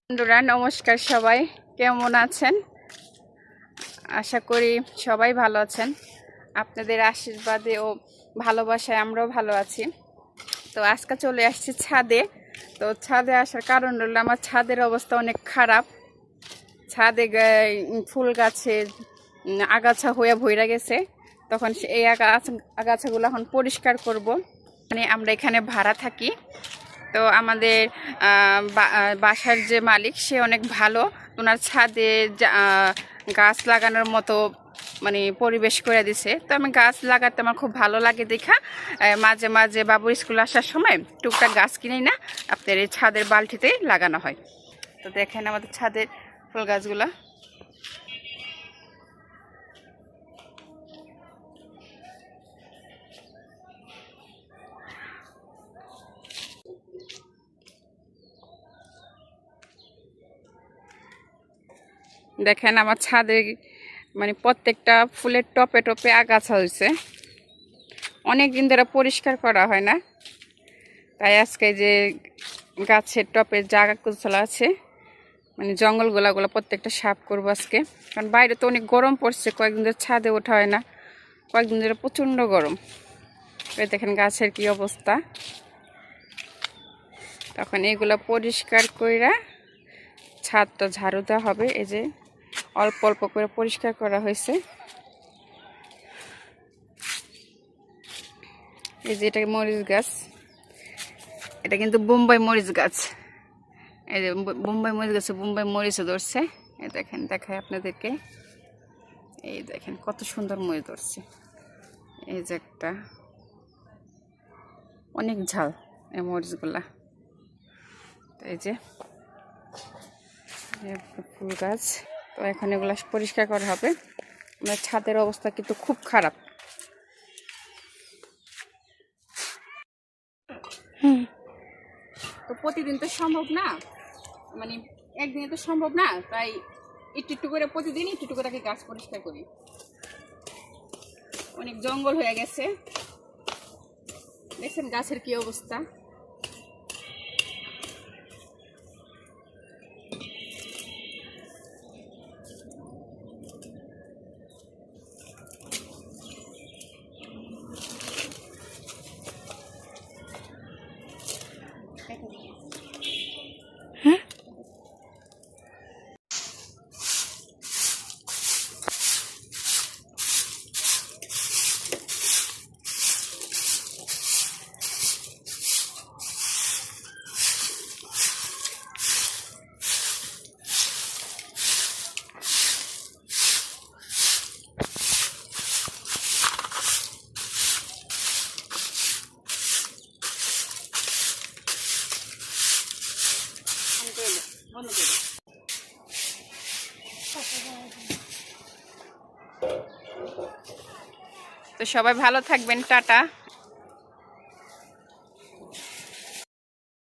বন্ধুরা নমস্কার, সবাই কেমন আছেন? আশা করি সবাই ভালো আছেন। আপনাদের আশীর্বাদে ও ভালোবাসায় আমরাও ভালো আছি। তো আজকে চলে আসছি ছাদে। তো ছাদে আসার কারণ হলো আমার ছাদের অবস্থা অনেক খারাপ। ছাদে ফুল গাছের আগাছা হয়ে ভইরা গেছে। তখন এই আগাছাগুলো এখন পরিষ্কার করব। মানে আমরা এখানে ভাড়া থাকি। তো আমাদের বাসার যে মালিক সে অনেক ভালো, ওনার ছাদে গাছ লাগানোর মতো মানে পরিবেশ করে দিছে। তো আমি গাছ লাগাতে আমার খুব ভালো লাগে দেখা মাঝে মাঝে বাবুর স্কুল আসার সময় টুকটাক গাছ কিনেই না আপনার এই ছাদের বালতিতেই লাগানো হয়। তো দেখেন আমাদের ছাদের ফুল গাছগুলা। দেখেন আমার ছাদে মানে প্রত্যেকটা ফুলের টপে টপে আগাছা হয়েছে। অনেক দিন ধরে পরিষ্কার করা হয় না, তাই আজকে যে গাছের টপের জায়গাগুলো আছে মানে জঙ্গলগুলো প্রত্যেকটা সাফ করবো আজকে। কারণ বাইরে তো অনেক গরম পড়ছে, কয়েকদিন ধরে ছাদে ওঠা হয় না, কয়েকদিন ধরে প্রচণ্ড গরম। এই দেখেন গাছের কি অবস্থা। তখন এগুলো পরিষ্কার কইরা ছাদটা ঝাড়ু দেওয়া হবে। এই যে অল্প অল্প করে পরিষ্কার করা হয়েছে। এই যে এটা মরিচ গাছ, এটা কিন্তু বোম্বাই মরিচ গাছ। এই যে বোম্বাই মরিচ গাছে বোম্বাই মরিচও ধরছে। এই দেখেন, দেখায় আপনাদেরকে। এই দেখেন কত সুন্দর মরিচ ধরছে। এই যে একটা অনেক ঝাল এই মরিচগুলা। এই যে ফুল গাছ। তো এখন এগুলা পরিষ্কার করা হবে। আমার ছাদের অবস্থা কিন্তু খুব খারাপ। তো প্রতিদিন তো সম্ভব না, মানে একদিনে তো সম্ভব না, তাই একটু একটু করে প্রতিদিন একটু একটু করে গাছ পরিষ্কার করি। অনেক জঙ্গল হয়ে গেছে, দেখছেন গাছের কি অবস্থা। তো সবাই ভালো থাকবেন, টাটা।